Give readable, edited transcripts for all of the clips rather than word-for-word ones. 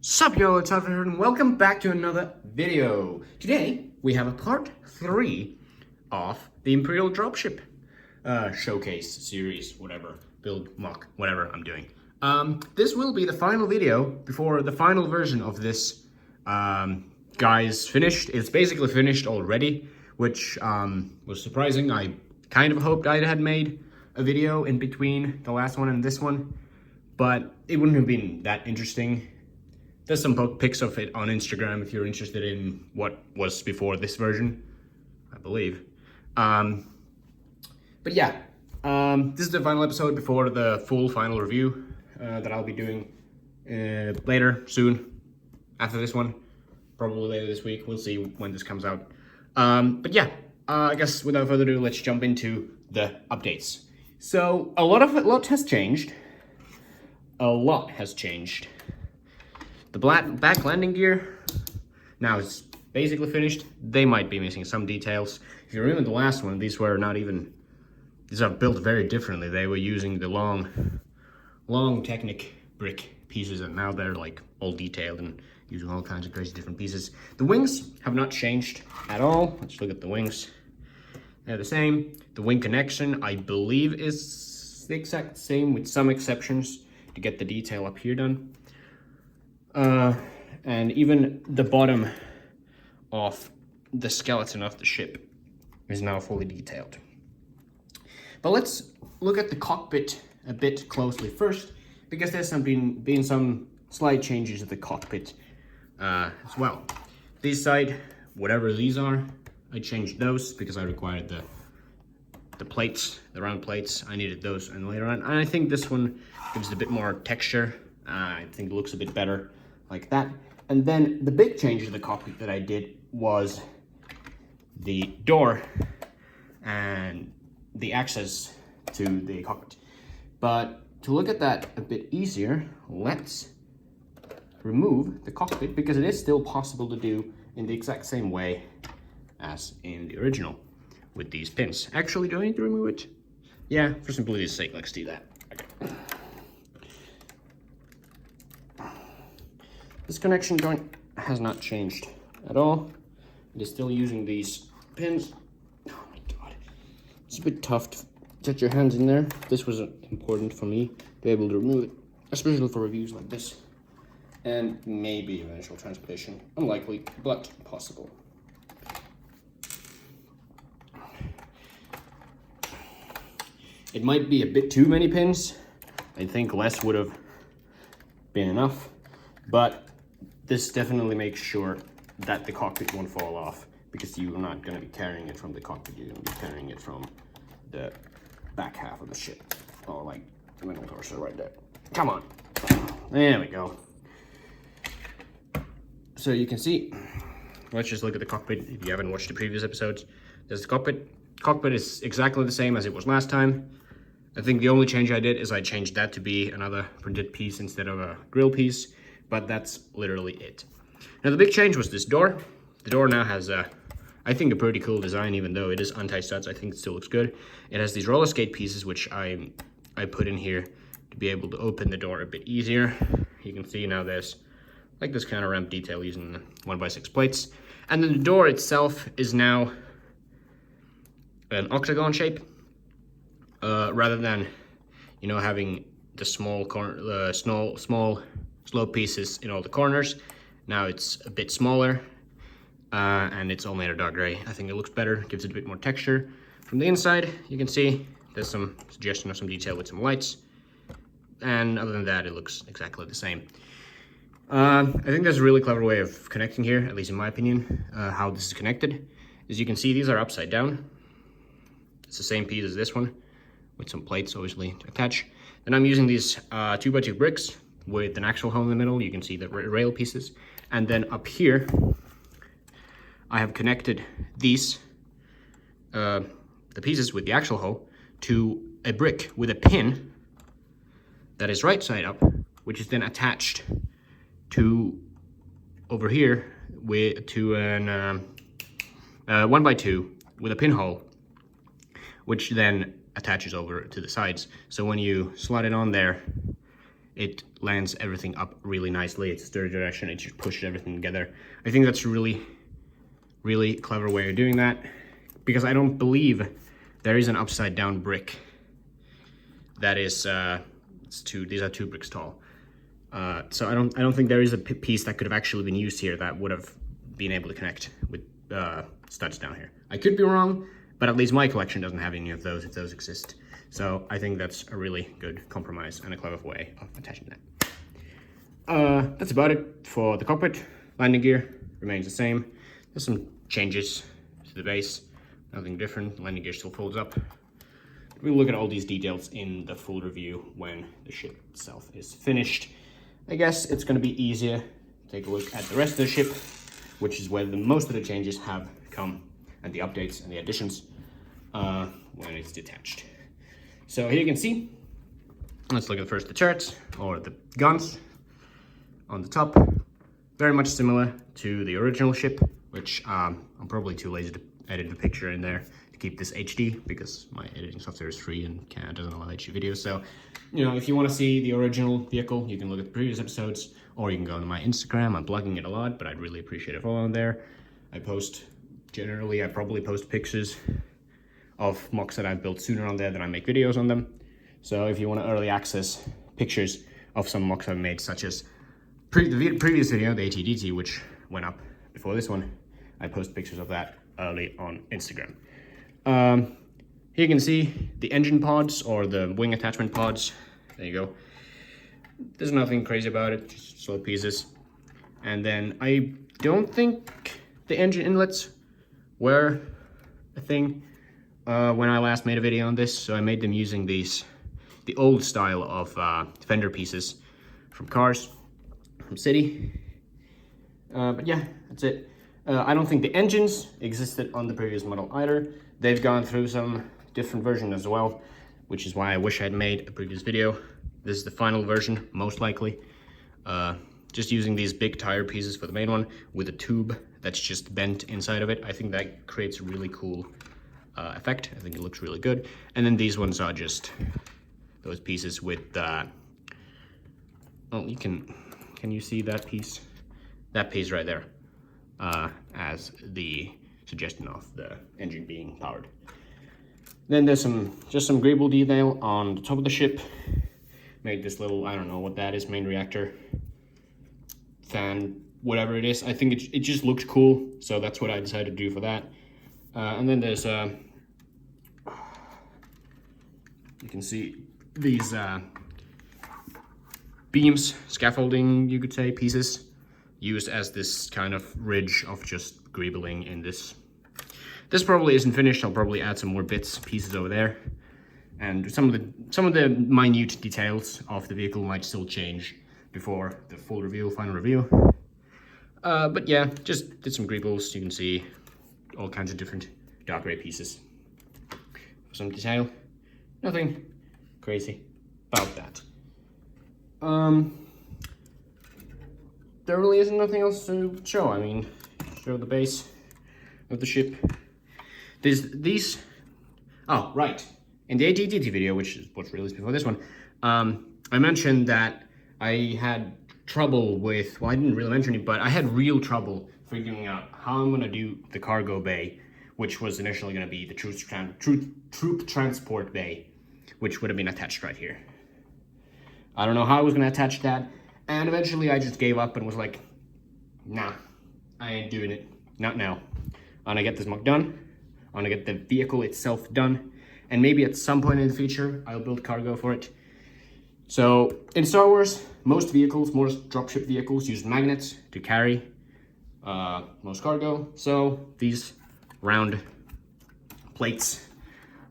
Sup yo, it's Alfred and welcome back to another video. Today we have a part 3 of the Imperial Dropship showcase series, whatever, build, mock, whatever I'm doing. This will be the final video before the final version of this guy's finished. It's basically finished already, which was surprising. I kind of hoped I had made a video in between the last one and this one, but it wouldn't have been that interesting. There's some pics of it on Instagram if you're interested in what was before this version, I believe. But yeah, this is the final episode before the full final review that I'll be doing later, soon, after this one. Probably later this week. We'll see when this comes out. But yeah, I guess without further ado, let's jump into the updates. So a lot has changed. A lot has changed. The back landing gear now is basically finished. They might be missing some details. If you remember the last one, these are built very differently. They were using the long Technic brick pieces, and now they're like all detailed and using all kinds of crazy different pieces. The wings have not changed at all. Let's look at the wings. They're the same. The wing connection, I believe, is the exact same with some exceptions to get the detail up here done. And even the bottom of the skeleton of the ship is now fully detailed. But let's look at the cockpit a bit closely first, because there's been some slight changes to the cockpit as well. This side, whatever these are, I changed those because I required the plates, the round plates. I needed those, and later on, and I think this one gives it a bit more texture. I think it looks a bit better like that. And then the big change to the cockpit that I did was the door and the access to the cockpit. But to look at that a bit easier, let's remove the cockpit, because it is still possible to do in the exact same way as in the original with these pins. Actually, do I need to remove it? Yeah, for simplicity's sake, let's do that. Okay. This connection joint has not changed at all. It is still using these pins. Oh my god. It's a bit tough to get your hands in there. This was important for me to be able to remove it, especially for reviews like this. And maybe eventual transportation. Unlikely, but possible. It might be a bit too many pins. I think less would have been enough, but this definitely makes sure that the cockpit won't fall off, because you're not going to be carrying it from the cockpit, you're going to be carrying it from the back half of the ship, or like the middle torso right there. Come on. There we go. So you can see, let's just look at the cockpit. If you haven't watched the previous episodes, there's the cockpit. Cockpit is exactly the same as it was last time. I think the only change I did is I changed that to be another printed piece instead of a grill piece, but that's literally it. Now the big change was this door. The door now has I think a pretty cool design, even though it is untied studs. I think it still looks good. It has these roller skate pieces, which I put in here to be able to open the door a bit easier. You can see now there's like this kind of ramp detail using 1x6 plates. And then the door itself is now an octagon shape, rather than, you know, having the small slope pieces in all the corners. Now it's a bit smaller, and it's all made of dark gray. I think it looks better, gives it a bit more texture. From the inside, you can see there's some suggestion of some detail with some lights, and other than that, it looks exactly the same. I think there's a really clever way of connecting here, at least in my opinion, how this is connected. As you can see, these are upside down. It's the same piece as this one, with some plates obviously to attach. And I'm using these 2x2 bricks with an actual hole in the middle. You can see the rail pieces. And then up here, I have connected these, the pieces with the actual hole, to a brick with a pin that is right side up, which is then attached to over here to an 1x2 with a pinhole, which then attaches over to the sides. So when you slot it on there, it lands everything up really nicely. It's a sturdy direction, it just pushes everything together. I think that's a really clever way of doing that, because I don't believe there is an upside down brick that is these are 2 bricks tall. So I don't think there is a piece that could have actually been used here that would have been able to connect with studs down here. I could be wrong, but at least my collection doesn't have any of those, if those exist. So I think that's a really good compromise and a clever way of attaching that. That's about it for the cockpit. Landing gear remains the same. There's some changes to the base, nothing different. Landing gear still folds up. We'll look at all these details in the full review when the ship itself is finished. I guess it's going to be easier to take a look at the rest of the ship, which is where most of the changes have come, and the updates and the additions when it's detached. So here you can see, let's look at first the turrets, or the guns on the top. Very much similar to the original ship, which I'm probably too lazy to edit the picture in there to keep this HD, because my editing software is free and doesn't allow HD videos. So, you know, if you want to see the original vehicle, you can look at the previous episodes, or you can go to my Instagram. I'm blogging it a lot, but I'd really appreciate it following there. I probably post pictures of MOCs that I've built sooner on there than I make videos on them. So if you want to early access pictures of some MOCs I've made, such as the previous video, the ATDT, which went up before this one, I post pictures of that early on Instagram. Here you can see the engine pods, or the wing attachment pods. There you go. There's nothing crazy about it, just solid pieces. And then I don't think the engine inlets were a thing when I last made a video on this, so I made them using the old style of fender pieces from cars, from City. But yeah, that's it. I don't think the engines existed on the previous model either. They've gone through some different version as well, which is why I wish I'd made a previous video. This is the final version, most likely. Just using these big tire pieces for the main one with a tube that's just bent inside of it. I think that creates a really cool effect. I think it looks really good. And then these ones are just those pieces with oh, can you see that piece? That piece right there, as the suggestion of the engine being powered. Then there's just some greeble detail on the top of the ship. Made this little, I don't know what that is, main reactor, fan, whatever it is. I think it just looked cool, so that's what I decided to do for that. And then there's you can see these beams, scaffolding, you could say, pieces, used as this kind of ridge of just greebling in this. This probably isn't finished. I'll probably add some more bits, pieces over there, and some of the minute details of the vehicle might still change before the full review, final review. But yeah, just did some greebles. You can see all kinds of different dark gray pieces. For some detail, nothing crazy about that. There really isn't nothing else to show. I mean, show the base of the ship. These. Oh, right. In the ATDT video, which is what's released before this one, I mentioned that I had trouble with, well, I didn't really mention it, but I had real trouble figuring out how I'm gonna do the cargo bay, which was initially gonna be the troop transport bay, which would have been attached right here. I don't know how I was gonna attach that, and eventually I just gave up and was like, nah, I ain't doing it, not now. I'm gonna get this MOC done, I'm gonna get the vehicle itself done, and maybe at some point in the future, I'll build cargo for it. So, in Star Wars, most dropship vehicles use magnets to carry most cargo. So, these round plates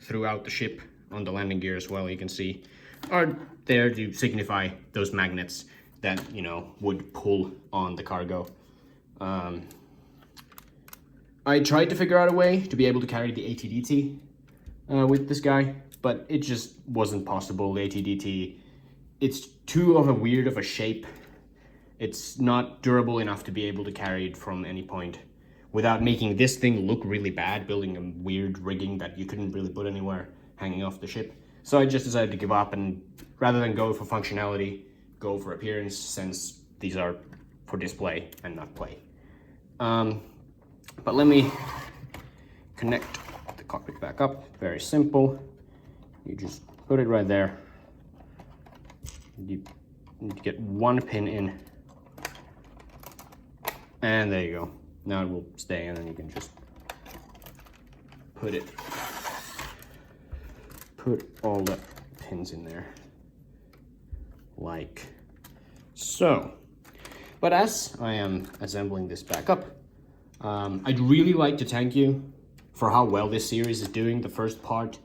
throughout the ship on the landing gear as well, you can see, are there to signify those magnets that, you know, would pull on the cargo. I tried to figure out a way to be able to carry the ATDT with this guy, but it just wasn't possible. The ATDT, it's too weird of a shape. It's not durable enough to be able to carry it from any point without making this thing look really bad, building a weird rigging that you couldn't really put anywhere hanging off the ship. So I just decided to give up, and rather than go for functionality, go for appearance since these are for display and not play. But let me connect the cockpit back up. Very simple. You just put it right there. You need to get one pin in. And there you go. Now it will stay, and then you can just put all the pins in there. Like so. But as I am assembling this back up, I'd really like to thank you for how well this series is doing. The first part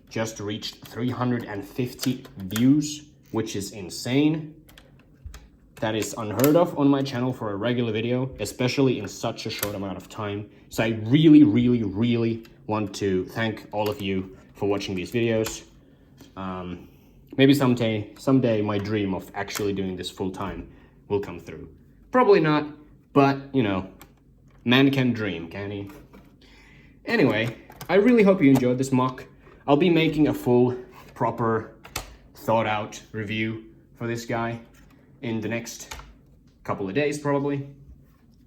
just reached 350 views, which is insane. That is unheard of on my channel for a regular video, especially in such a short amount of time. So I really, really, really want to thank all of you for watching these videos. Maybe someday my dream of actually doing this full time will come through. Probably not, but you know, man can dream, can he? Anyway, I really hope you enjoyed this mock. I'll be making a full, proper, thought out review for this guy in the next couple of days probably.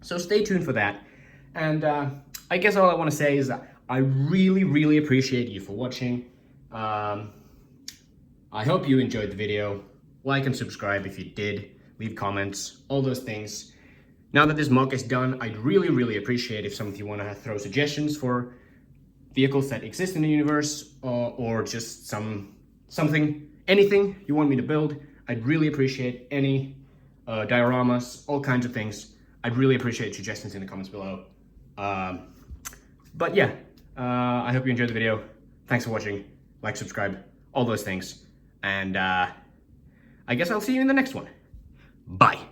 So stay tuned for that. And I guess all I want to say is that I really, really appreciate you for watching. I hope you enjoyed the video. Like and subscribe if you did. Leave comments, all those things. Now that this mock is done, I'd really, really appreciate if some of you want to throw suggestions for vehicles that exist in the universe, or just anything you want me to build. I'd really appreciate any dioramas, all kinds of things. I'd really appreciate suggestions in the comments below. But yeah, I hope you enjoyed the video. Thanks for watching. Like, subscribe, all those things. And I guess I'll see you in the next one. Bye.